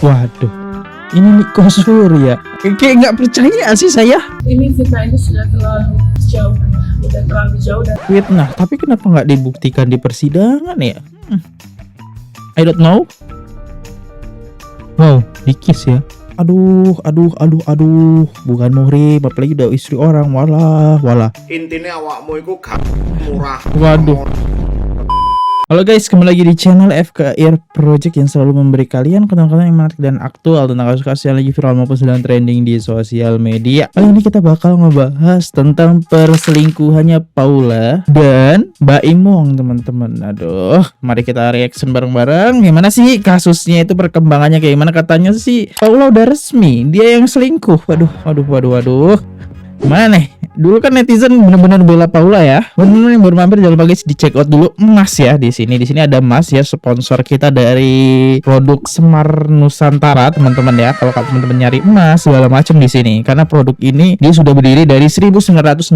Waduh, ini Niko Surya. Kayak nggak percaya sih saya. Ini fitnah itu sudah terlalu jauh dan Fitnah, tapi kenapa nggak dibuktikan di persidangan ya? I don't know. Wow, dikis ya. Aduh, bukan muhrim, apalagi udah istri orang, walah. Intinya awakmu itu gak murah. Waduh. Halo guys, kembali lagi di channel FKIR Project yang selalu memberi kalian konten-konten yang menarik dan aktual tentang kasus-kasus yang lagi viral maupun sedang trending di sosial media. Kali ini kita bakal ngebahas tentang perselingkuhannya Paula dan Mbak Imong, teman-teman. Aduh, mari kita reaction bareng-bareng. Gimana sih kasusnya itu, perkembangannya kayak gimana? Katanya sih Paula udah resmi dia yang selingkuh. Waduh. Gimana nih? Dulu kan netizen bener-bener bela Paula ya. Bener-bener yang baru mampir jangan lupa guys di check out dulu emas ya di sini. Di sini ada emas ya, sponsor kita dari produk Semar Nusantara teman-teman ya. Kalau teman-teman nyari emas segala macam di sini, karena produk ini dia sudah berdiri dari 1969.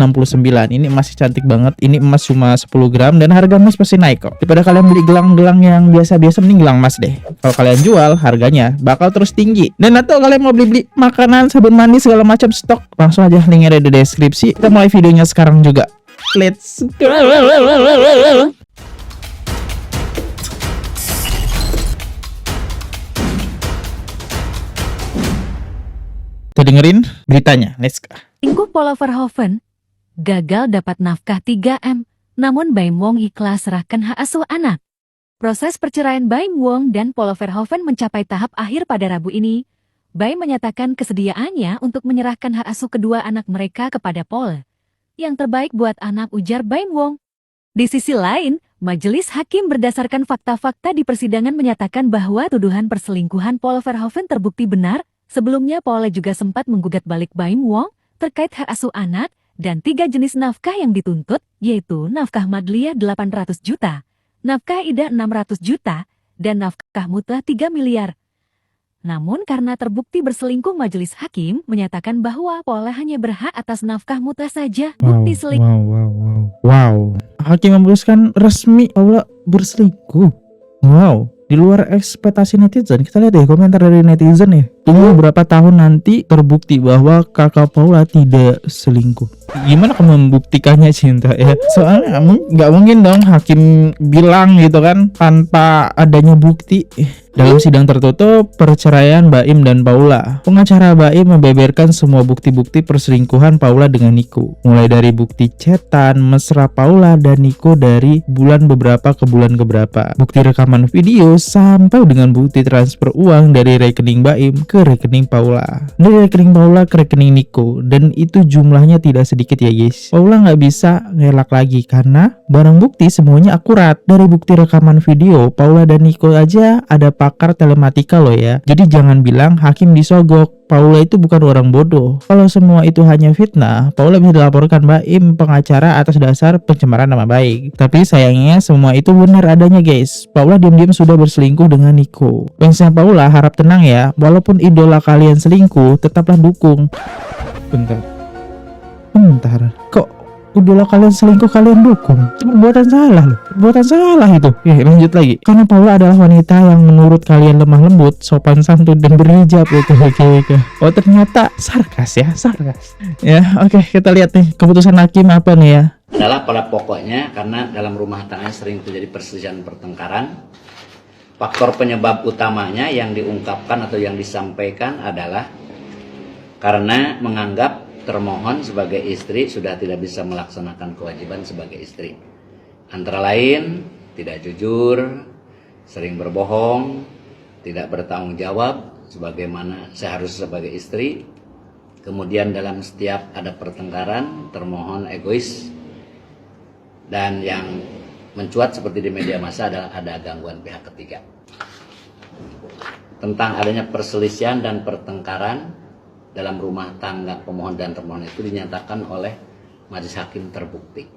Ini emasnya cantik banget. Ini emas cuma 10 gram dan harga emas pasti naik kok. Daripada kalian beli gelang-gelang yang biasa-biasa, mending gelang emas deh. Kalau kalian jual harganya bakal terus tinggi. Dan atau kalian mau beli makanan, sabun mandi segala macam stok, langsung aja linknya ada di deskripsi. Kita mulai videonya sekarang juga. Let's go. Kita dengerin beritanya. Let's go. Selingkuh Paula Verhoeven gagal dapat nafkah 3M, namun Baim Wong ikhlas serahkan hak asuh anak. Proses perceraian Baim Wong dan Paula Verhoeven mencapai tahap akhir pada Rabu ini. Baim menyatakan kesediaannya untuk menyerahkan hak asuh kedua anak mereka kepada Paula. Yang terbaik buat anak, ujar Baim Wong. Di sisi lain, majelis hakim berdasarkan fakta-fakta di persidangan menyatakan bahwa tuduhan perselingkuhan Paula Verhoeven terbukti benar. Sebelumnya Paula juga sempat menggugat balik Baim Wong terkait hak asuh anak dan 3 jenis nafkah yang dituntut, yaitu nafkah madliyah 800 juta, nafkah idah 600 juta, dan nafkah mutlak 3 miliar. Namun karena terbukti berselingkuh, majelis hakim menyatakan bahwa Paula hanya berhak atas nafkah mutlak saja. Bukti selingkuh. Wow. Hakim memutuskan resmi Paula berselingkuh. Wow. Di luar ekspektasi netizen. Kita lihat deh komentar dari netizen ya. Tunggu berapa tahun nanti terbukti bahwa kakak Paula tidak selingkuh. Gimana kamu membuktikannya, Cinta ya? Soalnya nggak mungkin dong hakim bilang gitu kan tanpa adanya bukti. Dalam sidang tertutup perceraian Baim dan Paula, pengacara Baim membeberkan semua bukti-bukti perselingkuhan Paula dengan Niko, mulai dari bukti chatan mesra Paula dan Niko dari bulan beberapa ke bulan keberapa, bukti rekaman video, sampai dengan bukti transfer uang dari rekening Baim ke rekening Paula, dari rekening Paula ke rekening Niko, dan itu jumlahnya tidak sedikit ya guys. Paula nggak bisa ngelak lagi karena barang bukti semuanya akurat. Dari bukti rekaman video Paula dan Niko aja ada pakar telematika loh ya. Jadi jangan bilang hakim disogok. Paula itu bukan orang bodoh. Kalau semua itu hanya fitnah, Paula bisa dilaporkan Baim pengacara atas dasar pencemaran nama baik. Tapi sayangnya semua itu benar adanya guys. Paula diam-diam sudah berselingkuh dengan Niko. Fansnya Paula harap tenang ya. Walaupun idola kalian selingkuh, tetaplah dukung. Bentar. Kok idola kalian selingkuh kalian dukung? Itu perbuatan salah loh. Perbuatan salah itu. Lanjut lagi. Karena Paula adalah wanita yang menurut kalian lemah lembut, sopan santun, dan berhijab itu. Oke. Oh ternyata sarkas ya, sarkas. Ya oke, kita lihat nih keputusan hakim apa nih ya. Adalah pada pokoknya karena dalam rumah tangga sering terjadi perselisihan pertengkaran. Faktor penyebab utamanya yang diungkapkan atau yang disampaikan adalah karena menganggap termohon sebagai istri sudah tidak bisa melaksanakan kewajiban sebagai istri. Antara lain, tidak jujur, sering berbohong, tidak bertanggung jawab sebagaimana seharusnya sebagai istri. Kemudian dalam setiap ada pertengkaran, termohon egois. Dan yang mencuat seperti di media massa adalah ada gangguan pihak ketiga. Tentang adanya perselisihan dan pertengkaran dalam rumah tangga pemohon dan termohon itu dinyatakan oleh majelis hakim terbukti.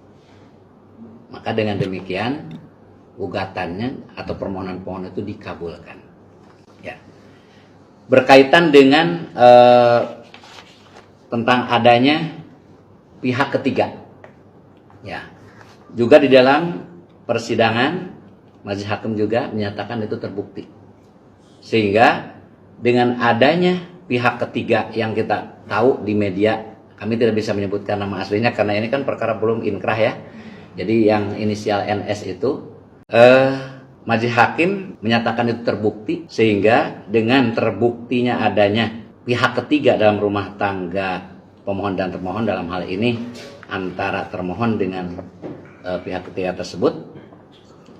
Maka dengan demikian gugatannya atau permohonan pemohon itu dikabulkan. Ya. Berkaitan dengan tentang adanya pihak ketiga. Ya. Juga di dalam persidangan majelis hakim juga menyatakan itu terbukti. Sehingga dengan adanya pihak ketiga yang kita tahu di media, kami tidak bisa menyebutkan nama aslinya karena ini kan perkara belum inkrah ya. Jadi yang inisial NS itu majelis hakim menyatakan itu terbukti, sehingga dengan terbuktinya adanya pihak ketiga dalam rumah tangga pemohon dan termohon, dalam hal ini antara termohon dengan pihak ketiga tersebut,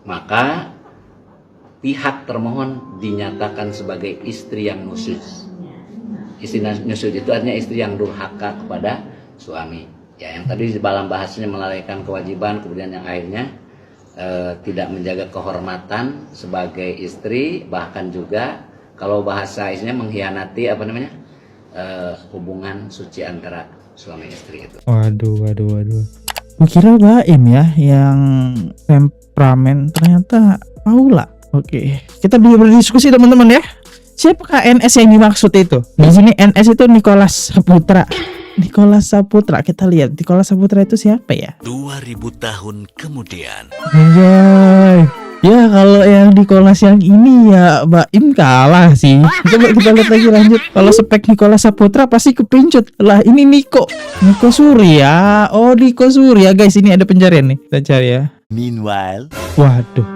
maka pihak termohon dinyatakan sebagai istri yang nusyuz. Istri nusyuz itu artinya istri yang durhaka kepada suami. Ya, yang tadi dalam bahasanya melalaikan kewajiban, kemudian yang akhirnya tidak menjaga kehormatan sebagai istri, bahkan juga kalau bahasa isinya mengkhianati hubungan suci antara suami istri itu. Waduh. Gue kira Baim ya yang temperamen, ternyata Paula. Oke, kita berdiskusi teman-teman ya. Siapakah NS yang dimaksud itu? Di sini NS itu Nicholas Saputra. Nicholas Saputra, kita lihat Nicholas Saputra itu siapa ya? 2000 tahun kemudian. Anjay. Ya kalau yang Nicholas yang ini ya Baim kalah sih. Coba kita lihat lagi lanjut. Kalau spek Nicholas Saputra pasti kepincut. Lah ini Niko Surya. Oh Niko Surya guys, ini ada pencarian nih. Kita cari ya. Meanwhile, Waduh,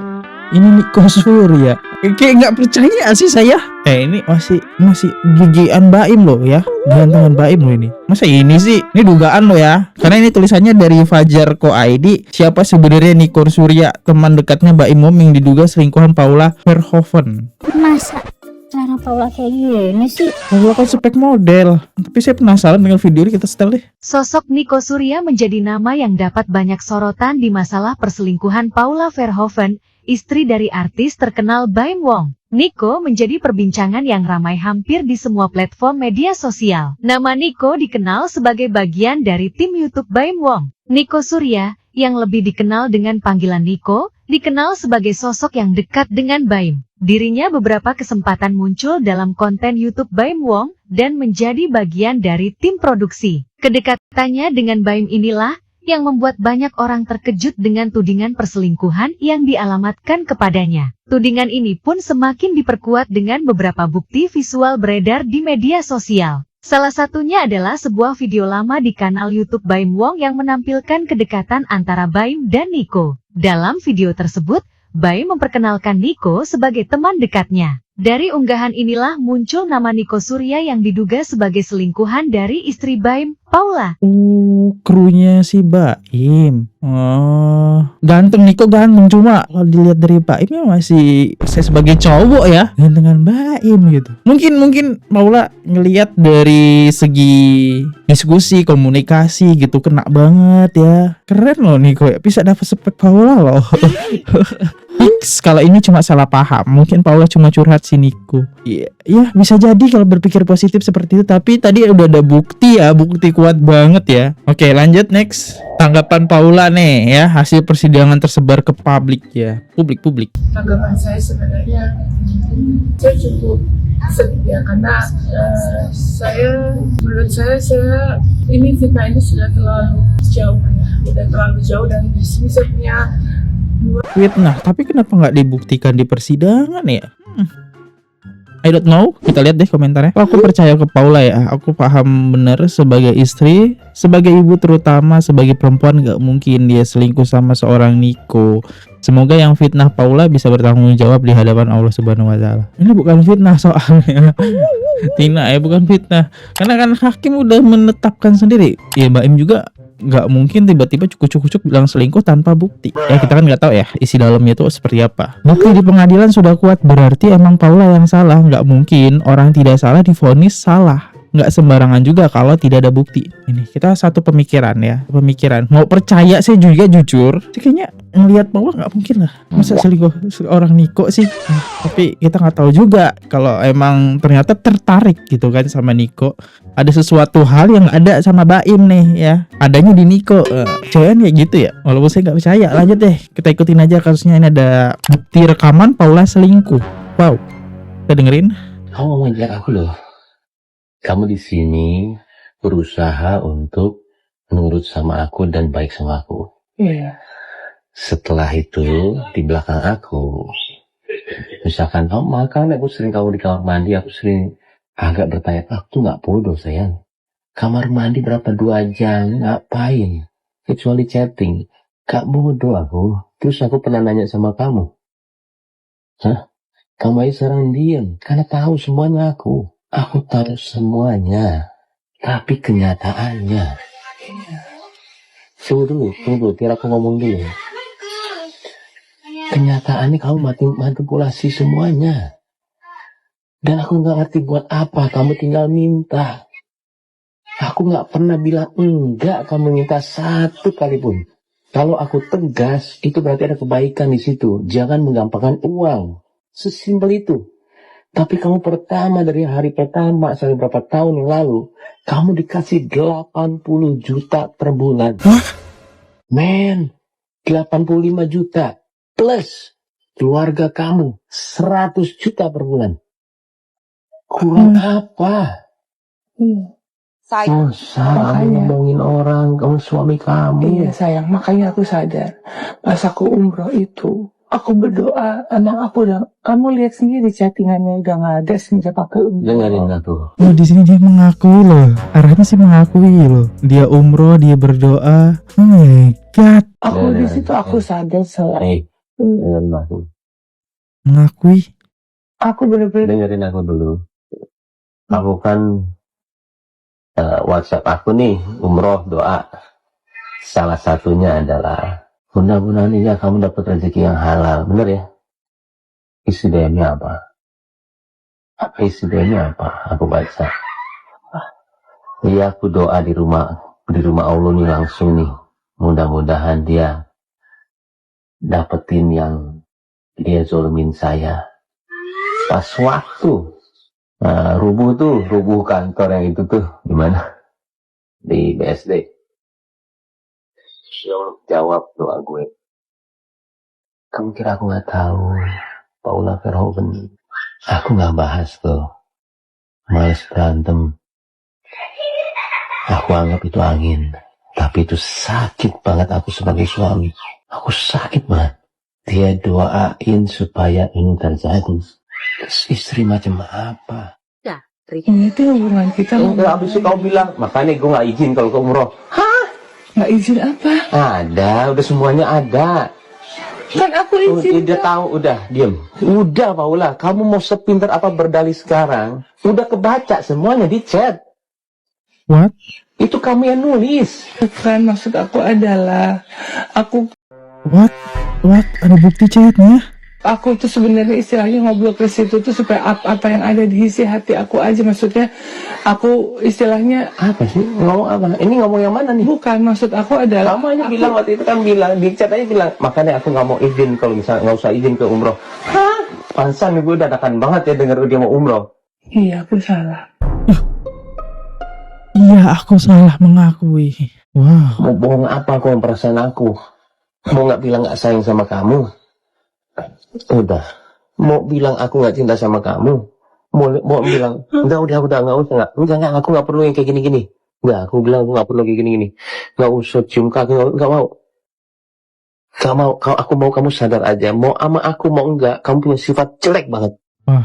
ini Niko Surya. Kayak nggak percaya sih saya. Ini masih gigian Baim loh ya. Gantengan Baim loh ini. Masa ini sih? Ini dugaan loh ya. Karena ini tulisannya dari Fajar Ko ID. Siapa sebenarnya Niko Surya, teman dekatnya Baim Wong yang diduga selingkuhan Paula Verhoeven. Masa cara Paula kayak gini sih? Paula kan spek model. Tapi saya penasaran dengan video ini, kita setel deh. Sosok Niko Surya menjadi nama yang dapat banyak sorotan di masalah perselingkuhan Paula Verhoeven, istri dari artis terkenal Baim Wong. Niko menjadi perbincangan yang ramai hampir di semua platform media sosial. Nama Niko dikenal sebagai bagian dari tim YouTube Baim Wong. Niko Surya, yang lebih dikenal dengan panggilan Niko, dikenal sebagai sosok yang dekat dengan Baim. Dirinya beberapa kesempatan muncul dalam konten YouTube Baim Wong dan menjadi bagian dari tim produksi. Kedekatannya dengan Baim inilah yang membuat banyak orang terkejut dengan tudingan perselingkuhan yang dialamatkan kepadanya. Tudingan ini pun semakin diperkuat dengan beberapa bukti visual beredar di media sosial. Salah satunya adalah sebuah video lama di kanal YouTube Baim Wong yang menampilkan kedekatan antara Baim dan Niko. Dalam video tersebut, Baim memperkenalkan Niko sebagai teman dekatnya. Dari unggahan inilah muncul nama Niko Surya yang diduga sebagai selingkuhan dari istri Baim, Paula. Krunya si Baim. Oh, ganteng Niko, ganteng, cuma kalau dilihat dari Baimnya masih saya sebagai cowok ya, gantengan Baim gitu. Mungkin Paula ngelihat dari segi diskusi, komunikasi gitu kena banget ya. Keren loh Niko ya, bisa dapat spek Paula loh. Fix kalau ini cuma salah paham. Mungkin Paula cuma curhat si Niko. Ya bisa jadi kalau berpikir positif seperti itu. Tapi tadi udah ada bukti ya, bukti kuat banget ya. Oke, lanjut next. Tanggapan Paula nih ya, hasil persidangan tersebar ke publik ya. Publik. Tanggapan saya sebenarnya saya cukup sedih ya, karena menurut saya ini fitnah ini sudah terlalu jauh dan di sini saya punya Fitnah, tapi kenapa nggak dibuktikan di persidangan ya? I don't know. Kita lihat deh komentarnya. Aku percaya ke Paula ya. Aku paham benar sebagai istri, sebagai ibu terutama, sebagai perempuan gak mungkin dia selingkuh sama seorang Niko. Semoga yang fitnah Paula bisa bertanggung jawab di hadapan Allah Subhanahu wa taala. Ini bukan fitnah soalnya. Tina ya, bukan fitnah. Karena kan hakim udah menetapkan sendiri. Ya Baim juga nggak mungkin tiba-tiba cukup bilang selingkuh tanpa bukti. Ya kita kan nggak tahu ya isi dalamnya itu seperti apa. Bukti di pengadilan sudah kuat, berarti emang Paula yang salah. Nggak mungkin orang tidak salah divonis salah. Nggak sembarangan juga kalau tidak ada bukti. Ini kita satu pemikiran ya, mau percaya saya juga jujur kayaknya ngelihat Paula nggak mungkin lah masa selingkuh seorang Niko sih. Tapi kita nggak tahu juga kalau emang ternyata tertarik gitu kan sama Niko, ada sesuatu hal yang ada sama Baim nih ya, adanya di Niko. Jangan kayak gitu ya, walaupun saya nggak percaya. Lanjut deh, kita ikutin aja kasusnya. Ini ada bukti rekaman Paula selingkuh. Wow, kita dengerin. Kamu mau ngajak aku loh. Kamu di sini berusaha untuk nurut sama aku dan baik sama aku. Iya. Setelah itu di belakang aku Misalkan kamu makan, aku sering kamu di kamar mandi, aku sering agak bertanya, aku nggak bodoh sayang. Kamar mandi berapa 2 jam, ngapain? Kecuali chatting. Gak bodoh aku. Terus aku pernah nanya sama kamu. Hah? Kamu aja sekarang diam. Karena tahu semuanya aku. Aku tahu semuanya. Tapi kenyataannya. Tunggu. Biar aku ngomong dulu. Kenyataannya kamu manipulasi semuanya. Dan aku gak ngerti buat apa. Kamu tinggal minta. Aku gak pernah bilang enggak kamu minta satu kali pun. Kalau aku tegas, itu berarti ada kebaikan di situ. Jangan menggampangkan uang. Sesimpel itu. Tapi kamu pertama dari hari pertama sampai berapa tahun yang lalu, kamu dikasih 80 juta per bulan. Men, 85 juta. Plus keluarga kamu 100 juta per bulan. Kurang apa? Sayang. Kamu ngomongin orang, kamu suami kamu. Iya sayang, makanya aku sadar. Pas aku umroh itu, aku berdoa, emang aku udah, kamu lihat sendiri chattingannya udah gak ada semenjak pakai umroh. Dengerin aku. Oh, di sini dia mengakui loh. Arahnya sih mengakui loh. Dia umroh, dia berdoa. Oh my god. Aku di situ aku sadar soalnya. Dengerin aku. Mengakui. Aku bener-bener Dengerin aku dulu. Aku kan WhatsApp aku nih, umroh doa. Salah satunya adalah mudah-mudahan ini kamu dapat rezeki yang halal, bener ya? Isi DM-nya apa? Isi DM-nya apa? Aku baca. Iya, aku doa di rumah Allah nih langsung nih. Mudah-mudahan dia dapetin yang dia zolimin saya. Pas waktu rubuh kantor yang itu tuh gimana di BSD. Jawab doa gue. Kamu kira aku nggak tahu Paula Verhoeven? Aku nggak bahas tuh. Males berantem. Aku anggap itu angin. Tapi itu sakit banget aku sebagai suami. Aku sakit banget. Dia doain supaya ini terjadi. Terus istri macam apa? ini tuh hubungan kita. Abis itu kau bilang, makanya gue gak izin kalau ke umroh. Hah? Gak izin apa? Ada, udah semuanya ada. Kan aku izin. Udah tahu, udah, diem. Udah Paula, kamu mau sepintar apa berdalih sekarang? Udah kebaca semuanya di chat. What? Itu kamu yang nulis. Bukan, maksud aku adalah What? Ada bukti chatnya? aku tuh sebenarnya istilahnya ngobrol ke situ tuh supaya apa yang ada di isi hati aku aja, maksudnya aku istilahnya Apa sih? Ngomong apa? Ini ngomong yang mana nih? bukan, maksud aku adalah Kamu hanya bilang waktu itu kan bilang, di chat aja bilang, makanya aku gak mau izin kalau misalnya gak usah izin ke umroh. Hah? Pansan gue dadakan banget ya denger dia mau umroh. iya aku salah. Iya, aku salah mengakui. Wow. Mau bohong apa aku yang perasaan aku? Mau gak bilang gak sayang sama kamu? Udah. Mau bilang aku gak cinta sama kamu? Mau bilang, udah, gak usah, aku gak perlu yang kayak gini-gini. Enggak, aku bilang aku gak perlu kayak gini-gini. Gak usah cium kaki, gak mau. Aku mau kamu sadar aja. Mau sama aku, mau enggak. Kamu punya sifat jelek banget. Wah.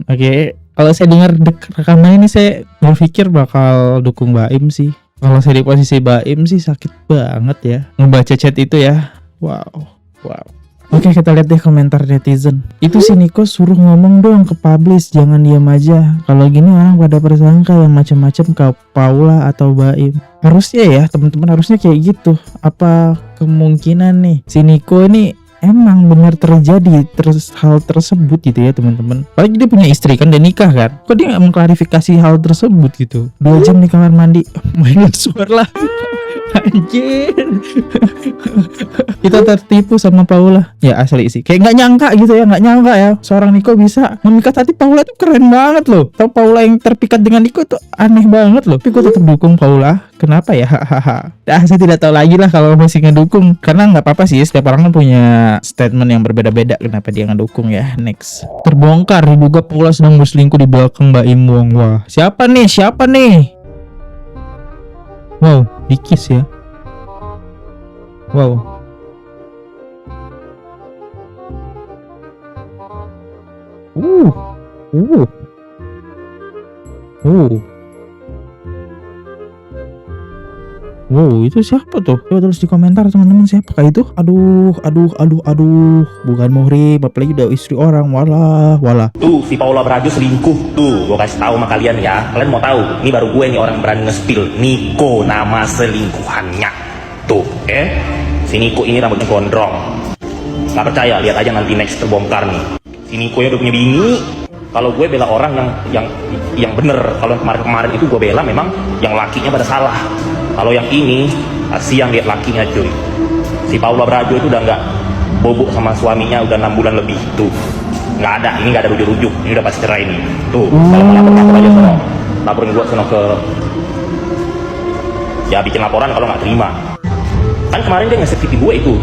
Oke, kalau saya dengar rekaman ini saya berpikir bakal dukung Baim sih. Kalau saya di posisi Baim sih sakit banget ya ngebaca chat itu ya. Wow. Oke, kita lihat deh komentar netizen. Itu si Niko suruh ngomong dong ke publish, jangan diam aja. Kalau gini orang pada persangka yang macam-macam ke Paula atau Baim. Harusnya ya teman-teman, harusnya kayak gitu. Apa kemungkinan nih si Niko ini emang benar terjadi hal tersebut gitu ya teman-teman. Apalagi dia punya istri kan, dia nikah kan. Kok dia nggak mengklarifikasi hal tersebut gitu? 2 jam di kamar mandi, main suara lah. Anjir. Kita tertipu sama Paula. Ya asli sih, kayak nggak nyangka gitu ya, nggak nyangka ya seorang Niko bisa memikat hati Paula. Tuh keren banget loh. Tahu Paula yang terpikat dengan Niko tuh aneh banget loh. Tapi gue tetap dukung Paula. Kenapa ya? Saya tidak tahu lagi lah kalau masih ngedukung. Karena nggak apa-apa sih, setiap orang kan punya statement yang berbeda-beda kenapa dia ngedukung ya. Next. Terbongkar diduga Paula sedang berselingkuh di belakang Mbak Im Wong. Wah, siapa nih? Wow, dikis ya. Wow. Uh. Uh. Wow, itu siapa tuh? Coba tulis di komentar teman-teman, siapa kayak itu? Aduh. Bukan muhrim, apalagi udah istri orang. Walah. Tuh, si Paula Brajo selingkuh. Tuh, gue kasih tahu sama kalian ya. Kalian mau tahu? Ini baru gue nih orang berani nge-spill. Niko nama selingkuhannya. Tuh, si Niko ini rambutnya gondrong. Gak percaya, lihat aja nanti next terbongkar nih. Si Niko udah punya bini. Kalau gue bela orang yang bener. Kalau kemarin itu gue bela memang yang lakinya pada salah. Kalau yang ini siang lihat lakinya cuy. Si Paula Brajo itu udah nggak bobok sama suaminya udah 6 bulan lebih. Tuh, nggak ada, ini nggak ada rujuk-rujuk. Ini udah pasti cerai nih. Tuh, kalau mau lapor aja sono. Laporin gue sono ke, ya bikin laporan kalau nggak terima. Kan kemarin dia nge-save TV gue itu.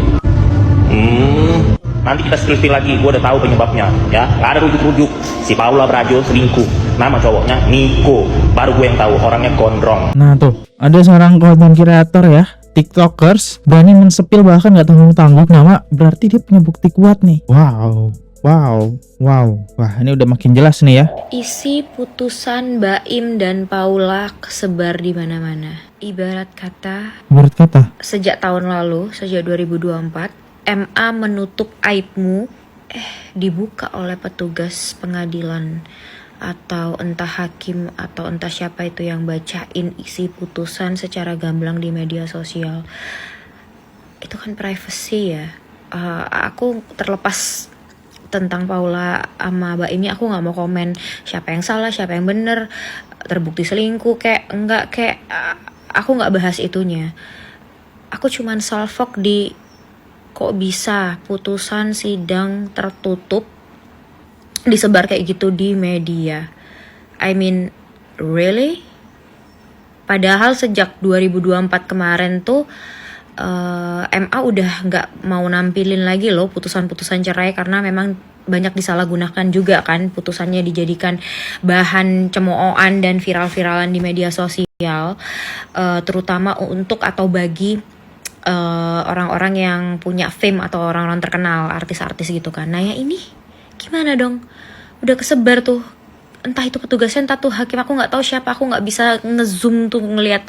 Nanti kita spill lagi, gue udah tahu penyebabnya ya. Nggak ada rujuk-rujuk. Si Paula Brajo selingkuh. Nama cowoknya Niko. Baru gue yang tahu, orangnya gondrong. Nah tuh, ada seorang konten kreator ya, tiktokers, berani mensepil bahkan nggak tanggung-tanggung nama, berarti dia punya bukti kuat nih. Wow. Wah, ini udah makin jelas nih ya. Isi putusan Baim dan Paula kesebar di mana-mana. Ibarat kata, sejak tahun lalu, sejak 2024, MA menutup aibmu, dibuka oleh petugas pengadilan atau entah hakim atau entah siapa itu yang bacain isi putusan secara gamblang di media sosial. Itu kan privacy ya. Aku terlepas tentang Paula sama Baimnya, aku nggak mau komen siapa yang salah siapa yang bener, terbukti selingkuh kayak enggak, kayak aku nggak bahas itunya. Aku cuman salfok di kok bisa putusan sidang tertutup disebar kayak gitu di media. I mean, really? Padahal sejak 2024 kemarin tuh MA udah nggak mau nampilin lagi loh putusan-putusan cerai karena memang banyak disalahgunakan juga kan, putusannya dijadikan bahan cemoohan dan viral-viralan di media sosial, terutama untuk atau bagi orang-orang yang punya fame atau orang-orang terkenal, artis-artis gitu kan. Nah ya ini gimana dong? Udah kesebar tuh, entah itu petugasnya entah tuh hakim, aku nggak tahu siapa, aku nggak bisa ngezoom tuh ngelihat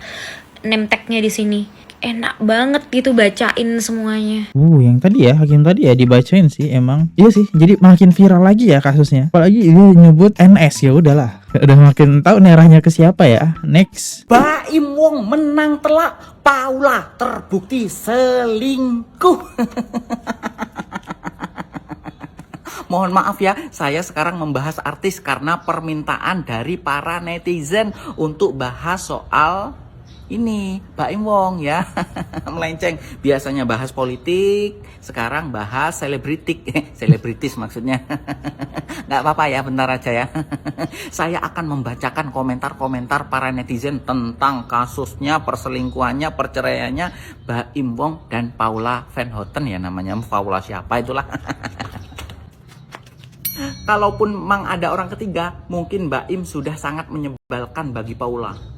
name tag-nya di sini. Enak banget gitu bacain semuanya. Yang tadi ya, hakim tadi ya dibacain sih emang. Iya sih, jadi makin viral lagi ya kasusnya. Apalagi dia nyebut NS, ya udahlah. Udah makin tahu nih arahnya ke siapa ya. Next. Baim Wong menang telak, Paula terbukti selingkuh. Mohon maaf ya, saya sekarang membahas artis karena permintaan dari para netizen untuk bahas soal ini Baim Wong ya. Melenceng, biasanya bahas politik, sekarang bahas selebritis maksudnya. Nggak apa-apa ya, bentar aja ya. Saya akan membacakan komentar-komentar para netizen tentang kasusnya, perselingkuhannya, perceraiannya Baim Wong dan Paula Van Houten ya, namanya Paula siapa itulah. Kalaupun memang ada orang ketiga, mungkin Baim sudah sangat menyebalkan bagi Paula.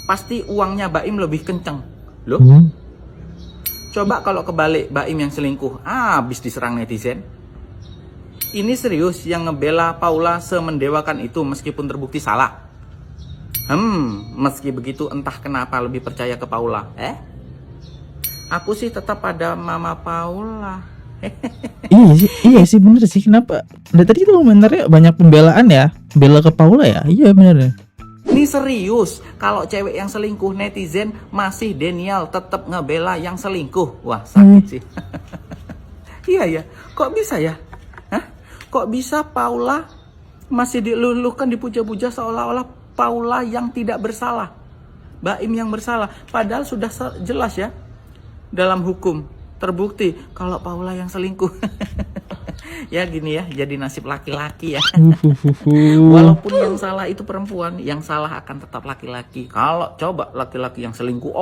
Pasti uangnya Baim lebih kenceng loh. Coba kalau kebalik, Baim yang selingkuh, habis diserang netizen. Ini serius yang ngebela Paula semendewakan itu meskipun terbukti salah. Meski begitu entah kenapa lebih percaya ke Paula. Aku sih tetap pada Mama Paula. Iya sih bener sih, kenapa? Dari tadi tuh komentarnya banyak pembelaan ya, bela ke Paula ya. Iya bener. Ini serius, kalau cewek yang selingkuh netizen masih denial tetap ngebela yang selingkuh. Wah sakit sih. Iya ya, kok bisa ya? Kok bisa Paula masih diluluhkan, dipuja-puja seolah-olah Paula yang tidak bersalah, Baim yang bersalah. Padahal sudah jelas ya dalam hukum, terbukti kalau Paula yang selingkuh. Ya gini ya, jadi nasib laki-laki ya. Walaupun yang salah itu perempuan, yang salah akan tetap laki-laki. Kalau coba laki-laki yang selingkuh,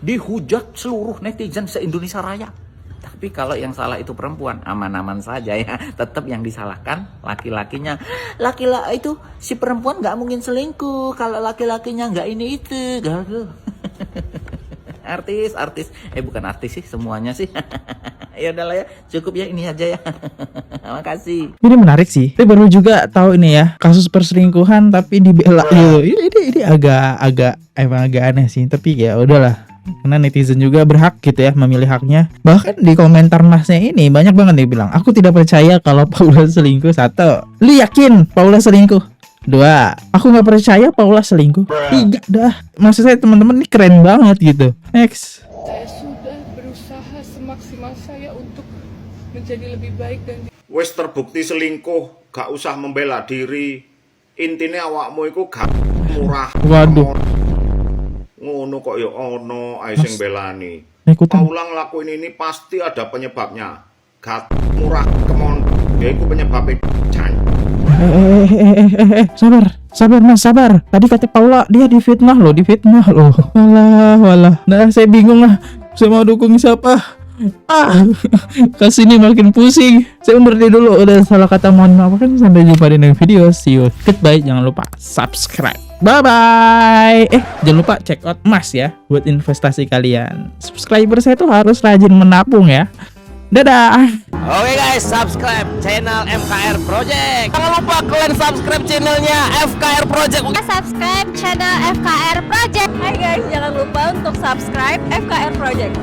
dihujat seluruh netizen se-Indonesia Raya. Tapi kalau yang salah itu perempuan, aman-aman saja ya. Tetap yang disalahkan laki-lakinya. Laki-laki itu, si perempuan nggak mungkin selingkuh kalau laki-lakinya nggak ini itu. Artis, bukan artis sih, semuanya sih. Ya udahlah ya, cukup ya ini aja ya. Makasih. Ini menarik sih. Saya baru juga tahu ini ya, kasus perselingkuhan tapi dibela gitu. Ini agak emang agak aneh sih. Tapi ya udahlah. Karena netizen juga berhak gitu ya memilih haknya. Bahkan di komentar masnya ini banyak banget yang bilang, aku tidak percaya kalau Paula selingkuh. 1, lu yakin Paula selingkuh? 2, aku nggak percaya Paula selingkuh. 3, dah. Maksud saya teman-teman ini keren banget gitu. Next. Saya sudah berusaha semaksimal saya untuk menjadi lebih baik dan Wis terbukti selingkuh, gak usah membela diri. Intinya awakmu iku gak murah. Waduh. Ngono kok ya ono ae sing belani. Ikutan. Paula ngelakuin ini pasti ada penyebabnya. Gak murah kemon. Ya itu penyebabnya can. Sabar mas, sabar. Tadi kata Paula dia difitnah loh. Walah. Nah saya bingung lah. Saya mau dukung siapa? Kesini makin pusing. Saya undur diri dulu. Udah salah kata, mohon maaf kan. Sampai jumpa di next video. See you. Goodbye. Jangan lupa subscribe. Bye bye. Jangan lupa check out Mas ya buat investasi kalian. Subscriber saya tuh harus rajin menabung ya. Dadah. Oke guys, subscribe channel FKR Project. Jangan lupa kalian subscribe channelnya FKR Project. Subscribe channel FKR Project. Hai guys, jangan lupa untuk subscribe FKR Project.